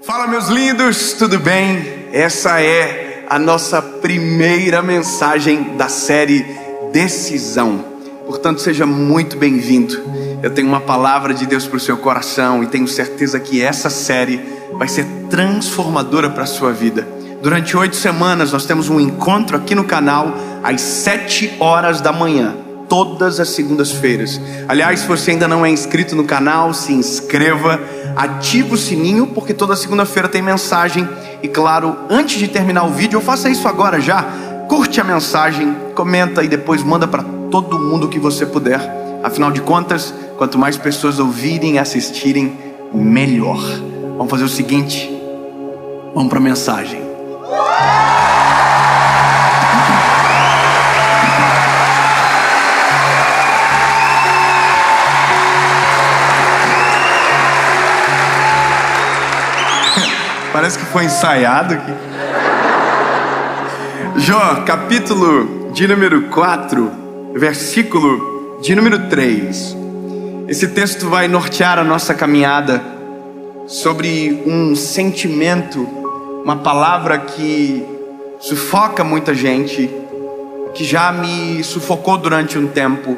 Fala, meus lindos, tudo bem? Essa é a nossa primeira mensagem da série Decisão. Portanto, seja muito bem-vindo. Eu tenho uma palavra de Deus para o seu coração e tenho certeza que essa série vai ser transformadora para a sua vida. Durante 8 semanas nós temos um encontro aqui no canal às 7 horas da manhã, todas as segundas-feiras. Aliás, se você ainda não é inscrito no canal, se inscreva, ativa o sininho, porque toda segunda-feira tem mensagem. E claro, antes de terminar o vídeo, eu faça isso agora já, curte a mensagem, comenta e depois manda para todo mundo que você puder. Afinal de contas, quanto mais pessoas ouvirem e assistirem, melhor. Vamos fazer o seguinte, vamos para a mensagem. Parece que foi ensaiado aqui. Jó, capítulo de número 4, versículo de número 3. Esse texto vai nortear a nossa caminhada sobre um sentimento, uma palavra que sufoca muita gente, que já me sufocou durante um tempo,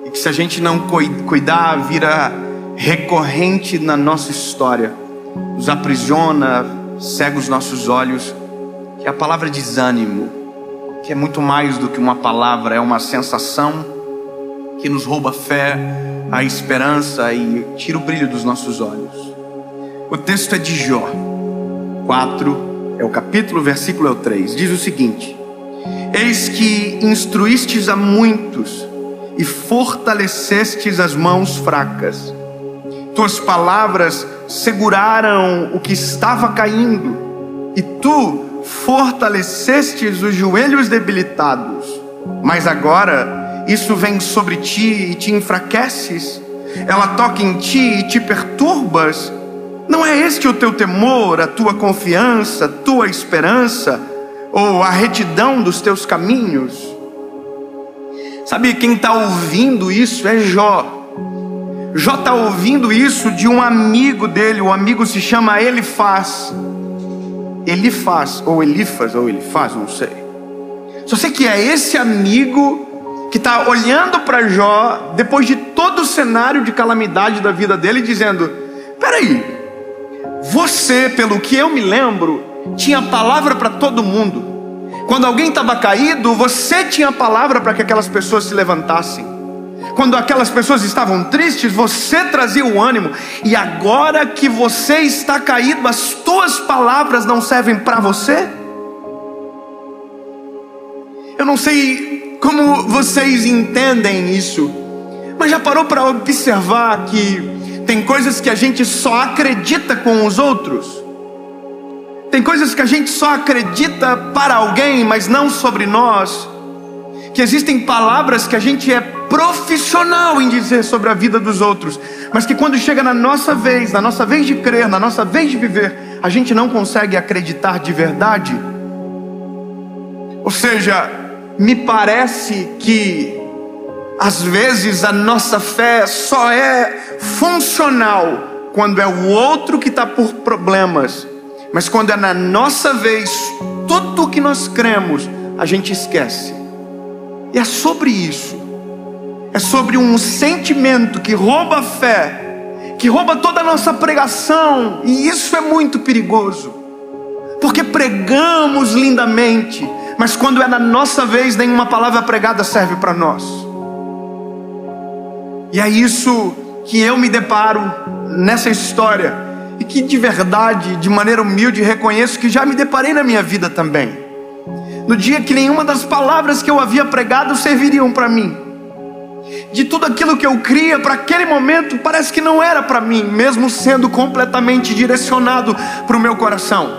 e que se a gente não cuidar, vira recorrente na nossa história, nos aprisiona, cega os nossos olhos, que é a palavra desânimo, que é muito mais do que uma palavra, é uma sensação que nos rouba a fé, a esperança e tira o brilho dos nossos olhos. O texto é de Jó 4, é o capítulo, versículo é o 3, diz o seguinte: eis que instruístes a muitos e fortalecestes as mãos fracas. Tuas palavras seguraram o que estava caindo, e tu fortalecestes os joelhos debilitados. Mas agora isso vem sobre ti e te enfraqueces. Ela toca em ti e te perturbas. Não é este o teu temor, a tua confiança, a tua esperança, ou a retidão dos teus caminhos? Sabe, quem está ouvindo isso é Jó. Jó está ouvindo isso de um amigo dele. O amigo se chama Elifaz, ou Elifaz, ou Elifaz, não sei. Só sei que é esse amigo que está olhando para Jó, depois de todo o cenário de calamidade da vida dele, dizendo: peraí, você, pelo que eu me lembro, tinha palavra para todo mundo. Quando alguém estava caído, você tinha palavra para que aquelas pessoas se levantassem. Quando aquelas pessoas estavam tristes, você trazia o ânimo. E agora que você está caído, as tuas palavras não servem para você? Eu não sei como vocês entendem isso, mas já parou para observar que tem coisas que a gente só acredita com os outros? Tem coisas que a gente só acredita para alguém, mas não sobre nós. Que existem palavras que a gente é profissional em dizer sobre a vida dos outros, mas que quando chega na nossa vez de crer, na nossa vez de viver, a gente não consegue acreditar de verdade. Ou seja, me parece que às vezes a nossa fé só é funcional quando é o outro que está por problemas, mas quando é na nossa vez, tudo o que nós cremos, a gente esquece. E é sobre isso. É sobre um sentimento que rouba a fé, que rouba toda a nossa pregação. E isso é muito perigoso, porque pregamos lindamente, mas quando é na nossa vez, nenhuma palavra pregada serve para nós. E é isso que eu me deparo nessa história, e que de verdade, de maneira humilde, reconheço que já me deparei na minha vida também. No dia que nenhuma das palavras que eu havia pregado serviriam para mim. De tudo aquilo que eu cria para aquele momento, parece que não era para mim, mesmo sendo completamente direcionado para o meu coração.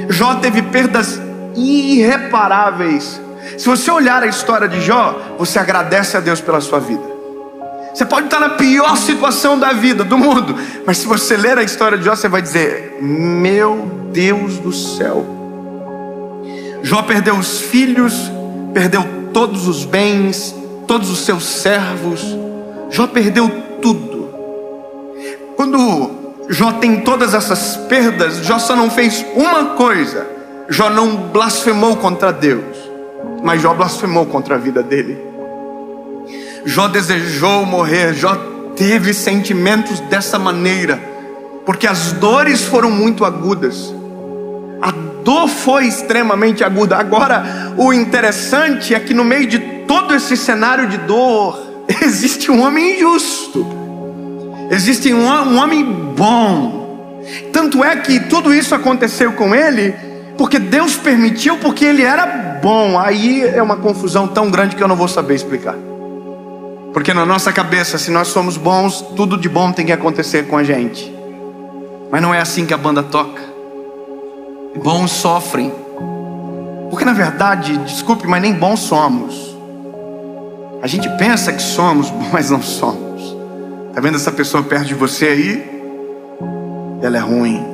Jó teve perdas irreparáveis. Se você olhar a história de Jó, você agradece a Deus pela sua vida. Você pode estar na pior situação da vida, do mundo, mas se você ler a história de Jó, você vai dizer: meu Deus do céu. Jó perdeu os filhos, perdeu todos os bens, todos os seus servos. Jó perdeu tudo. Quando Jó tem todas essas perdas, Jó só não fez uma coisa: Jó não blasfemou contra Deus, mas Jó blasfemou contra a vida dele. Jó desejou morrer, Jó teve sentimentos dessa maneira, porque as dores foram muito agudas. A dor foi extremamente aguda. Agora, o interessante é que no meio de todo esse cenário de dor, existe um homem justo, existe um homem bom. Tanto é que tudo isso aconteceu com ele porque Deus permitiu, porque ele era bom. Aí é uma confusão tão grande que eu não vou saber explicar. Porque na nossa cabeça, se nós somos bons, tudo de bom tem que acontecer com a gente. Mas não é assim que a banda toca. Bons sofrem. Porque na verdade, desculpe, mas nem bons somos. A gente pensa que somos, mas não somos. Tá vendo essa pessoa perto de você aí? Ela é ruim.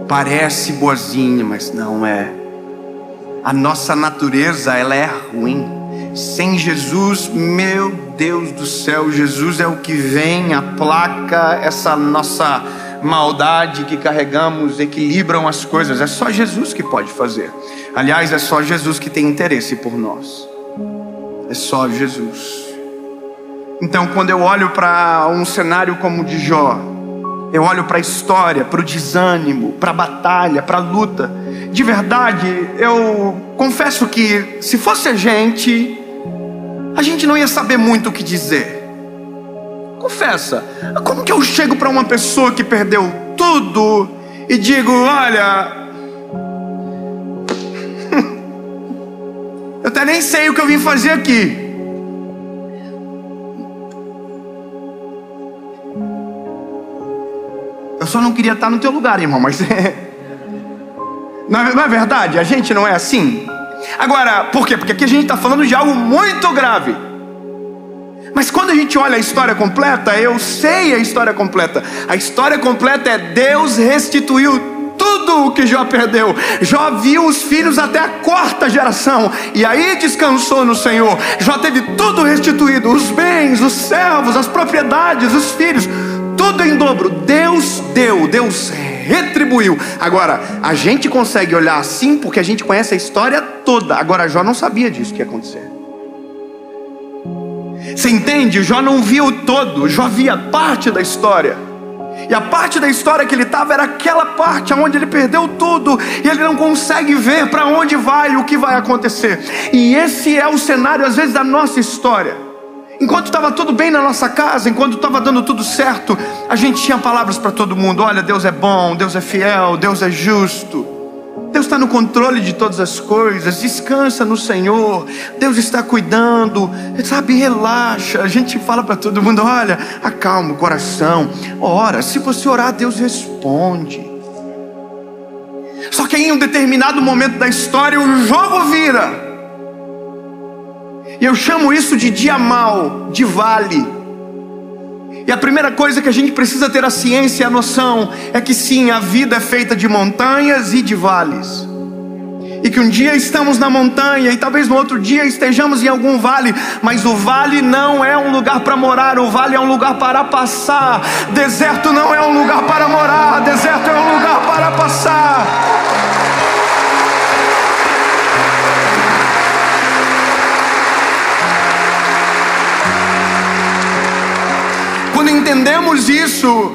Parece boazinha, mas não é. A nossa natureza, ela é ruim. Sem Jesus, meu Deus do céu, Jesus é o que vem, aplaca essa nossa maldade que carregamos, equilibram as coisas. É só Jesus que pode fazer. Aliás, é só Jesus que tem interesse por nós. É só Jesus. Então, quando eu olho para um cenário como o de Jó, eu olho para a história, para o desânimo, para a batalha, para a luta. De verdade, eu confesso que se fosse a gente não ia saber muito o que dizer. Confessa, como que eu chego para uma pessoa que perdeu tudo e digo: olha, eu até nem sei o que eu vim fazer aqui. Eu só não queria estar no teu lugar, irmão, mas não é verdade? A gente não é assim? Agora, por quê? Porque aqui a gente está falando de algo muito grave. Mas quando a gente olha a história completa, eu sei a história completa. A história completa é: Deus restituiu tudo o que Jó perdeu. Jó viu os filhos até a 4ª geração, e aí descansou no Senhor. Jó teve tudo restituído: os bens, os servos, as propriedades, os filhos, tudo em dobro. Deus deu, Deus retribuiu. Agora, a gente consegue olhar assim porque a gente conhece a história toda. Agora, Jó não sabia disso que ia acontecer. Você entende? Jó não viu o todo, Jó via parte da história. E a parte da história que ele estava era aquela parte onde ele perdeu tudo, e ele não consegue ver para onde vai, o que vai acontecer. E esse é o cenário às vezes da nossa história. Enquanto estava tudo bem na nossa casa, enquanto estava dando tudo certo, a gente tinha palavras para todo mundo: olha, Deus é bom, Deus é fiel, Deus é justo, Deus está no controle de todas as coisas, descansa no Senhor, Deus está cuidando, sabe, relaxa. A gente fala para todo mundo: olha, acalma o coração, ora, se você orar, Deus responde. Só que em um determinado momento da história, o jogo vira. E eu chamo isso de dia mau, de vale. E a primeira coisa que a gente precisa ter a ciência e a noção é que sim, a vida é feita de montanhas e de vales. E que um dia estamos na montanha e talvez no outro dia estejamos em algum vale. Mas o vale não é um lugar para morar, o vale é um lugar para passar. Deserto não é um lugar para morar, deserto é um lugar para passar. Quando entendemos isso,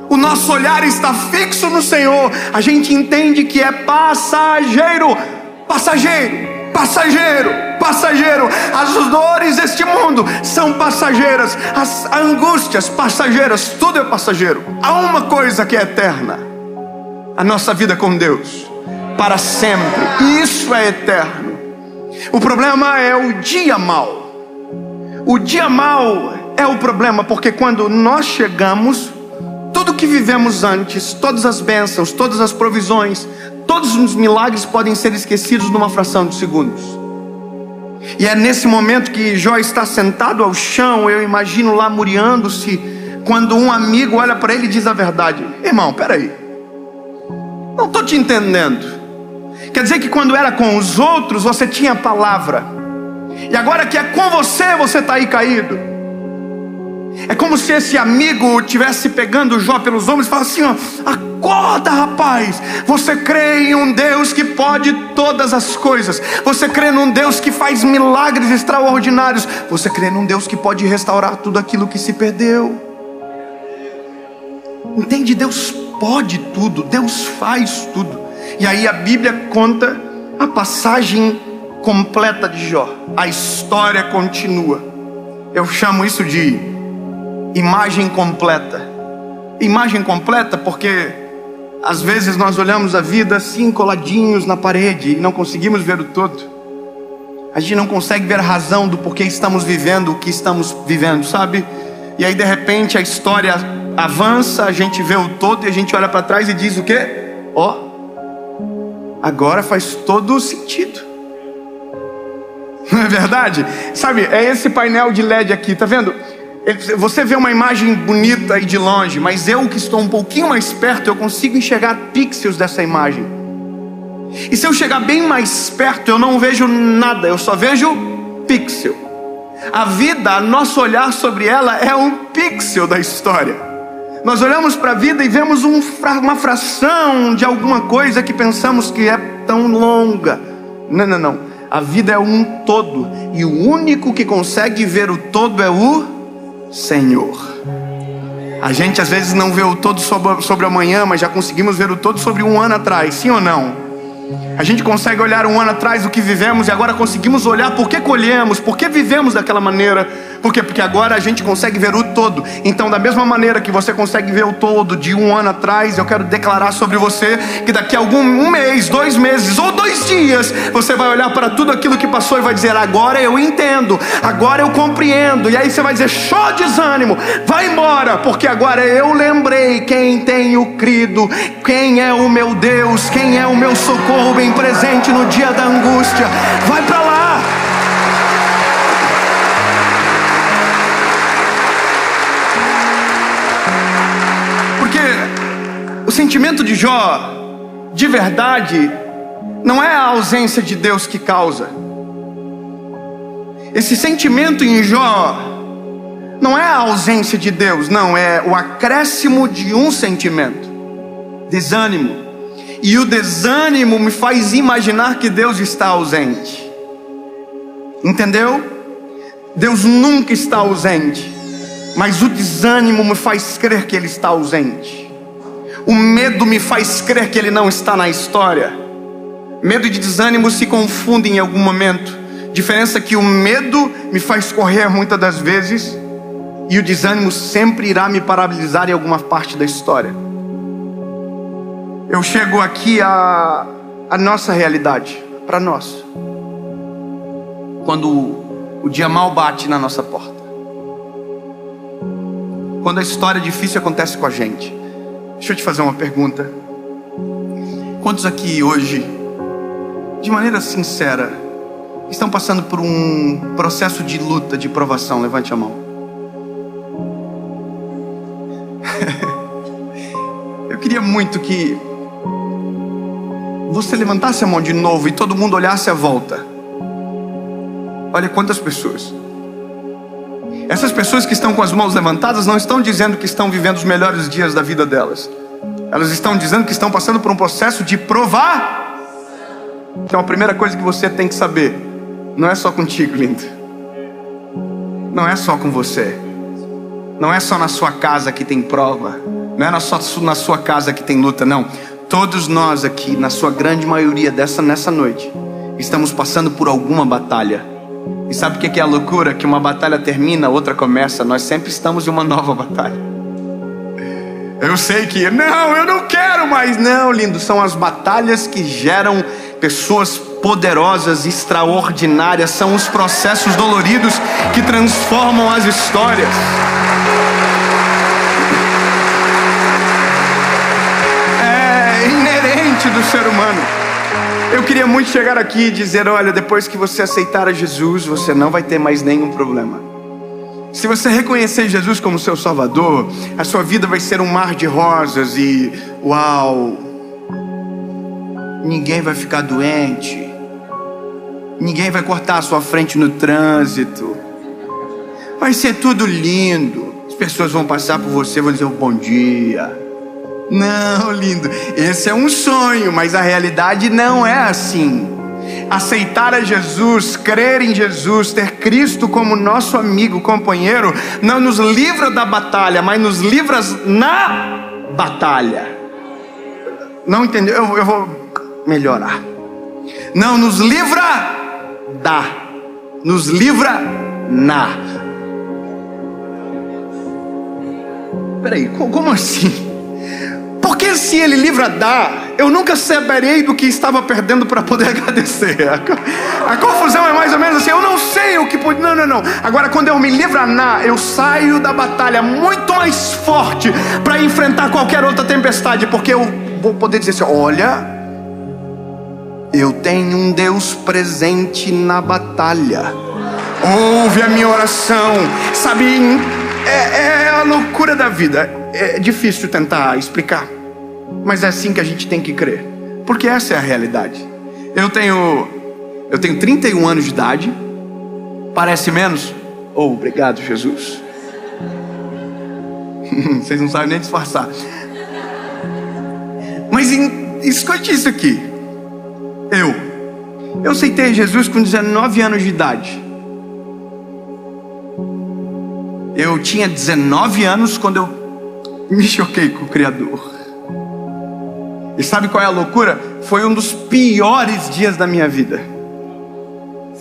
o nosso olhar está fixo no Senhor. A gente entende que é passageiro, passageiro, passageiro, passageiro. As dores deste mundo são passageiras, as angústias passageiras, tudo é passageiro. Há uma coisa que é eterna: a nossa vida com Deus, para sempre. Isso é eterno. O problema é o dia mau. O dia mau é o problema, porque quando nós chegamos, tudo que vivemos antes, todas as bênçãos, todas as provisões, todos os milagres podem ser esquecidos numa fração de segundos. E é nesse momento que Jó está sentado ao chão, eu imagino lá muriando-se, quando um amigo olha para ele e diz a verdade: irmão, peraí, não estou te entendendo. Quer dizer que quando era com os outros você tinha palavra, e agora que é com você, você está aí caído. É como se esse amigo tivesse pegando Jó pelos ombros e falasse assim: ó, acorda, rapaz. Você crê em um Deus que pode todas as coisas. Você crê num Deus que faz milagres extraordinários. Você crê num Deus que pode restaurar tudo aquilo que se perdeu. Entende? Deus pode tudo, Deus faz tudo. E aí a Bíblia conta a passagem completa de Jó. A história continua. Eu chamo isso de imagem completa. Imagem completa porque às vezes nós olhamos a vida assim, coladinhos na parede, e não conseguimos ver o todo. A gente não consegue ver a razão do porquê estamos vivendo o que estamos vivendo, sabe? E aí de repente a história avança, a gente vê o todo e a gente olha para trás e diz o quê? Ó, agora faz todo o sentido. Não é verdade? Sabe, é esse painel de LED aqui, tá vendo? Você vê uma imagem bonita aí de longe, mas eu que estou um pouquinho mais perto, eu consigo enxergar pixels dessa imagem. E se eu chegar bem mais perto, eu não vejo nada, eu só vejo pixel. A vida, nosso olhar sobre ela é um pixel da história. Nós olhamos para a vida e vemos uma fração de alguma coisa que pensamos que é tão longa. Não. A vida é um todo, e o único que consegue ver o todo é o Senhor. A gente às vezes não vê o todo sobre amanhã, mas já conseguimos ver o todo sobre um ano atrás, sim ou não? A gente consegue olhar um ano atrás o que vivemos e agora conseguimos olhar por que colhemos, por que vivemos daquela maneira. Por quê? Porque agora a gente consegue ver o todo. Então da mesma maneira que você consegue ver o todo de um ano atrás, eu quero declarar sobre você que daqui a um mês, 2 meses ou 2 dias, você vai olhar para tudo aquilo que passou e vai dizer: agora eu entendo, agora eu compreendo. E aí você vai dizer: show, desânimo, vai embora, porque agora eu lembrei quem tenho crido, quem é o meu Deus, quem é o meu socorro bem presente no dia da angústia. Vai para lá. O sentimento de Jó, de verdade, não é a ausência de Deus que causa. Esse sentimento em Jó não é a ausência de Deus, não, é o acréscimo de um sentimento: desânimo. E o desânimo me faz imaginar que Deus está ausente. Entendeu? Deus nunca está ausente, mas o desânimo me faz crer que Ele está ausente. O medo me faz crer que Ele não está na história. Medo e desânimo se confundem em algum momento. Diferença é que o medo me faz correr muitas das vezes, e o desânimo sempre irá me paralisar em alguma parte da história. Eu chego aqui a nossa realidade, para nós. Quando o dia mal bate na nossa porta, quando a história difícil acontece com a gente. Deixa eu te fazer uma pergunta. Quantos aqui hoje, de maneira sincera, estão passando por um processo de luta, de provação? Levante a mão. Eu queria muito que você levantasse a mão de novo e todo mundo olhasse à volta. Olha quantas pessoas. Essas pessoas que estão com as mãos levantadas não estão dizendo que estão vivendo os melhores dias da vida delas. Elas estão dizendo que estão passando por um processo de provar. Então a primeira coisa que você tem que saber: não é só contigo, lindo. Não é só com você. Não é só na sua casa que tem prova. Não é só na sua casa que tem luta, não. Todos nós aqui, na sua grande maioria nessa noite, estamos passando por alguma batalha. E sabe o que é a loucura? Que uma batalha termina, outra começa. Nós sempre estamos em uma nova batalha. Eu sei que, não, eu não quero mais. Não, lindo, são as batalhas que geram pessoas poderosas, extraordinárias. São os processos doloridos que transformam as histórias. É inerente do ser humano. Eu queria muito chegar aqui e dizer: olha, depois que você aceitar a Jesus, você não vai ter mais nenhum problema. Se você reconhecer Jesus como seu Salvador, a sua vida vai ser um mar de rosas e uau, ninguém vai ficar doente, ninguém vai cortar a sua frente no trânsito, vai ser tudo lindo. As pessoas vão passar por você e vão dizer bom dia. Não, lindo, esse é um sonho, mas a realidade não é assim. Aceitar a Jesus, crer em Jesus, ter Cristo como nosso amigo, companheiro, não nos livra da batalha, mas nos livra na batalha. Não entendeu? Eu vou melhorar. Não nos livra da, nos livra na. Peraí, como assim? Porque se ele livra da, eu nunca saberei do que estava perdendo para poder agradecer. A confusão é mais ou menos assim, eu não sei o que pode. Não. Agora quando eu me livro na, eu saio da batalha muito mais forte para enfrentar qualquer outra tempestade, porque eu vou poder dizer assim: olha, eu tenho um Deus presente na batalha. Ouve a minha oração. Sabe, é a loucura da vida. É difícil tentar explicar, mas é assim que a gente tem que crer, porque essa é a realidade. Eu tenho 31 anos de idade. Parece menos? Oh, obrigado, Jesus. Vocês não sabem nem disfarçar. Mas escute isso aqui. Eu aceitei Jesus com 19 anos de idade. Eu tinha 19 anos quando eu me choquei com o Criador. E sabe qual é a loucura? Foi um dos piores dias da minha vida.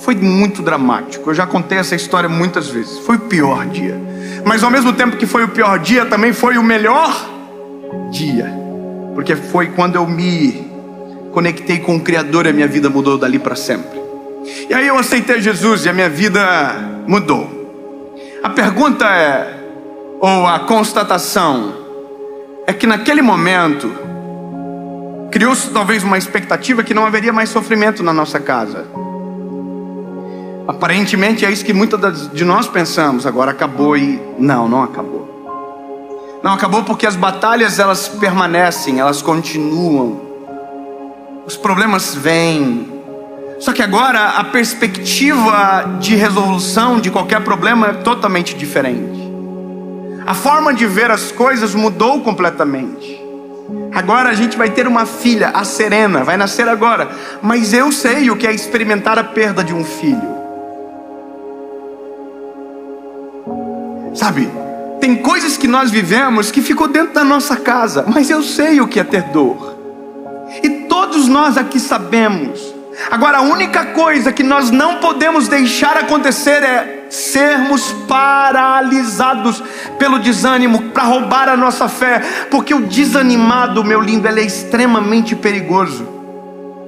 Foi muito dramático. Eu já contei essa história muitas vezes. Foi o pior dia. Mas ao mesmo tempo que foi o pior dia, também foi o melhor dia. Porque foi quando eu me conectei com o Criador e a minha vida mudou dali para sempre. E aí eu aceitei Jesus e a minha vida mudou. A pergunta é, ou a constatação, é que naquele momento criou-se talvez uma expectativa que não haveria mais sofrimento na nossa casa. Aparentemente é isso que muitas de nós pensamos. Agora acabou e não acabou. Não acabou porque as batalhas, elas permanecem, elas continuam. Os problemas vêm. Só que agora a perspectiva de resolução de qualquer problema é totalmente diferente. A forma de ver as coisas mudou completamente. Agora a gente vai ter uma filha, a Serena, vai nascer agora. Mas eu sei o que é experimentar a perda de um filho. Sabe, tem coisas que nós vivemos que ficou dentro da nossa casa, mas eu sei o que é ter dor. E todos nós aqui sabemos. Agora a única coisa que nós não podemos deixar acontecer é sermos paralisados pelo desânimo para roubar a nossa fé. Porque o desanimado, meu lindo, ele é extremamente perigoso.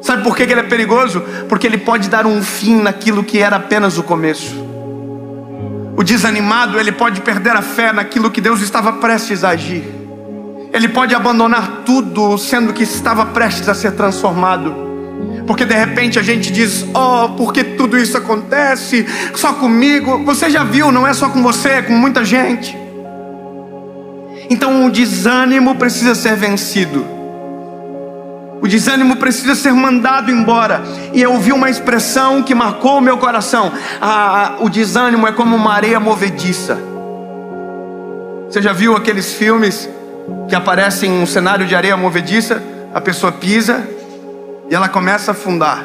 Sabe por que ele é perigoso? Porque ele pode dar um fim naquilo que era apenas o começo. O desanimado, ele pode perder a fé naquilo que Deus estava prestes a agir. Ele pode abandonar tudo, sendo que estava prestes a ser transformado. Porque de repente a gente diz: oh, por que tudo isso acontece? Só comigo? Você já viu, não é só com você, é com muita gente. Então o desânimo precisa ser vencido. O desânimo precisa ser mandado embora. E eu ouvi uma expressão que marcou o meu coração. O desânimo é como uma areia movediça. Você já viu aqueles filmes que aparecem um cenário de areia movediça? A pessoa pisa e ela começa a afundar.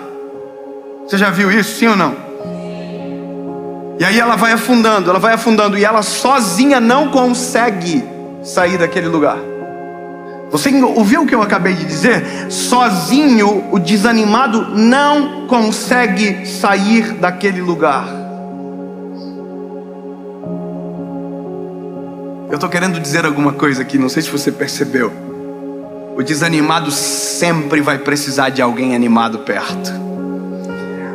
Você já viu isso, sim ou não? E aí ela vai afundando, e ela sozinha não consegue sair daquele lugar. Você ouviu o que eu acabei de dizer? Sozinho o desanimado não consegue sair daquele lugar. Eu estou querendo dizer alguma coisa aqui, não sei se você percebeu. O desanimado sempre vai precisar de alguém animado perto.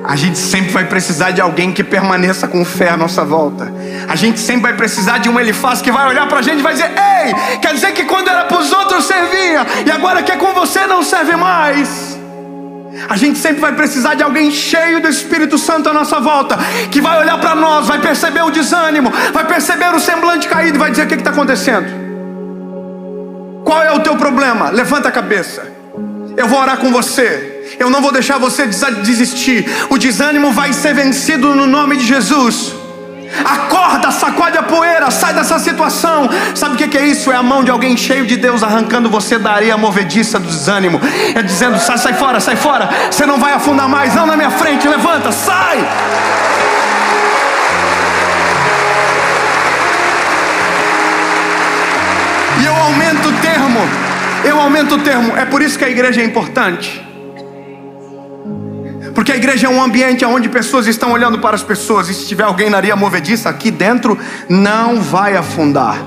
A gente sempre vai precisar de alguém que permaneça com fé à nossa volta. A gente sempre vai precisar de um Elifaz que vai olhar pra gente e vai dizer: ei, quer dizer que quando era pros outros servia, e agora que é com você não serve mais. A gente sempre vai precisar de alguém cheio do Espírito Santo à nossa volta, que vai olhar pra nós, vai perceber o desânimo, vai perceber o semblante caído e vai dizer: o que está acontecendo? Qual é o teu problema? Levanta a cabeça. Eu vou orar com você. Eu não vou deixar você desistir. O desânimo vai ser vencido no nome de Jesus. Acorda, sacode a poeira, sai dessa situação. Sabe o que é isso? É a mão de alguém cheio de Deus arrancando você da areia movediça do desânimo. É dizendo: sai fora, você não vai afundar mais, não na minha frente, levanta, sai. E eu aumento o termo. É por isso que a igreja é importante. Porque a igreja é um ambiente onde pessoas estão olhando para as pessoas. E se tiver alguém na areia movediça aqui dentro, não vai afundar.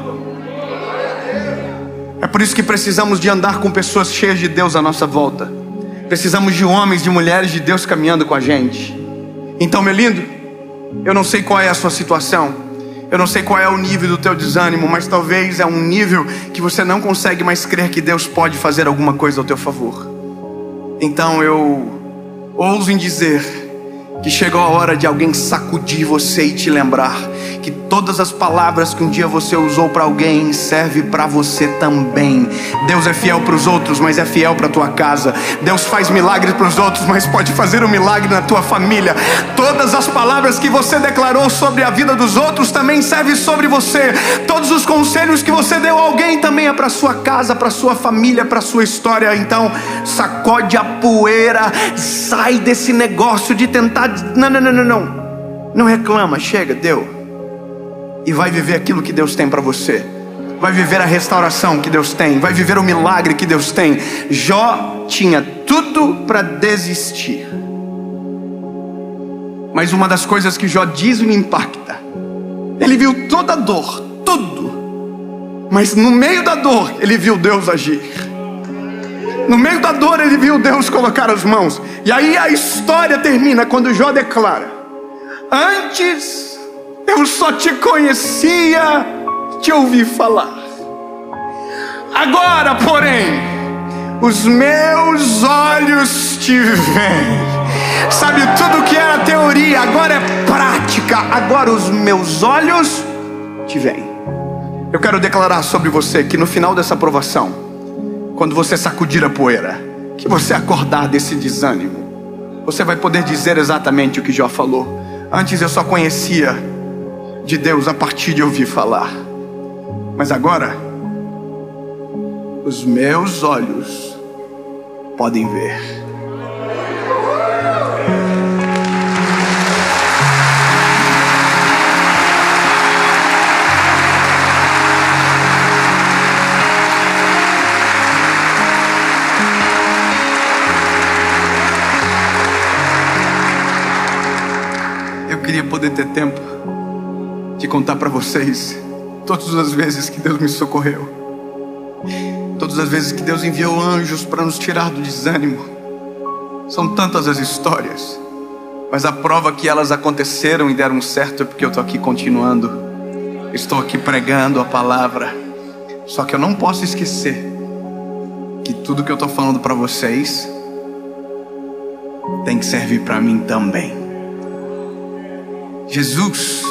É por isso que precisamos de andar com pessoas cheias de Deus à nossa volta. Precisamos de homens, de mulheres de Deus caminhando com a gente. Então, meu lindo, eu não sei qual é a sua situação, eu não sei qual é o nível do teu desânimo, mas talvez é um nível que você não consegue mais crer que Deus pode fazer alguma coisa ao teu favor. Então eu ouso em dizer que chegou a hora de alguém sacudir você e te lembrar que todas as palavras que um dia você usou para alguém serve para você também. Deus é fiel para os outros, mas é fiel para a tua casa. Deus faz milagres para os outros, mas pode fazer um milagre na tua família. Todas as palavras que você declarou sobre a vida dos outros também servem sobre você. Todos os conselhos que você deu a alguém também é para sua casa, para sua família, para sua história. Então sacode a poeira, sai desse negócio de tentar. Não reclama, chega, deu. E vai viver aquilo que Deus tem para você. Vai viver a restauração que Deus tem. Vai viver o milagre que Deus tem. Jó tinha tudo para desistir. Mas uma das coisas que Jó diz me impacta. Ele viu toda a dor, tudo. Mas no meio da dor, ele viu Deus agir. No meio da dor, ele viu Deus colocar as mãos. E aí a história termina quando Jó declara: antes eu só te conhecia, te ouvi falar. Agora, porém, os meus olhos te veem. Sabe, tudo que era teoria agora é prática. Agora os meus olhos te veem. Eu quero declarar sobre você que no final dessa provação, quando você sacudir a poeira, que você acordar desse desânimo, você vai poder dizer exatamente o que Jó falou: antes eu só conhecia de Deus a partir de ouvir falar, mas agora os meus olhos podem ver. Eu queria poder ter tempo de contar para vocês todas as vezes que Deus me socorreu, todas as vezes que Deus enviou anjos para nos tirar do desânimo. São tantas as histórias, mas a prova que elas aconteceram e deram certo é porque eu estou aqui continuando. Estou aqui pregando a palavra. Só que eu não posso esquecer que tudo que eu estou falando para vocês tem que servir para mim também. Jesus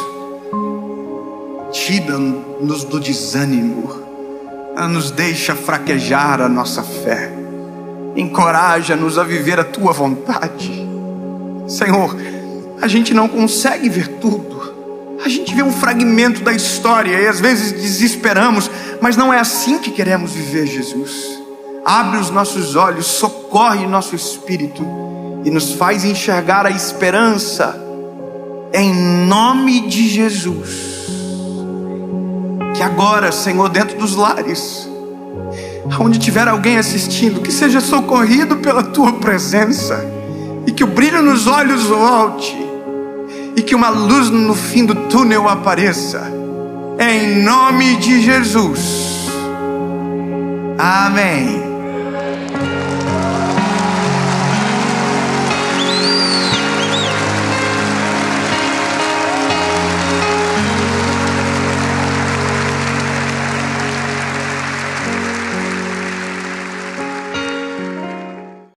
tira-nos do desânimo, nos deixa fraquejar a nossa fé, encoraja-nos a viver a tua vontade. Senhor, a gente não consegue ver tudo, a gente vê um fragmento da história e às vezes desesperamos, mas não é assim que queremos viver, Jesus. Abre os nossos olhos, socorre nosso espírito e nos faz enxergar a esperança, em nome de Jesus. Que agora, Senhor, dentro dos lares, onde tiver alguém assistindo, que seja socorrido pela tua presença, e que o brilho nos olhos volte, e que uma luz no fim do túnel apareça, em nome de Jesus. Amém.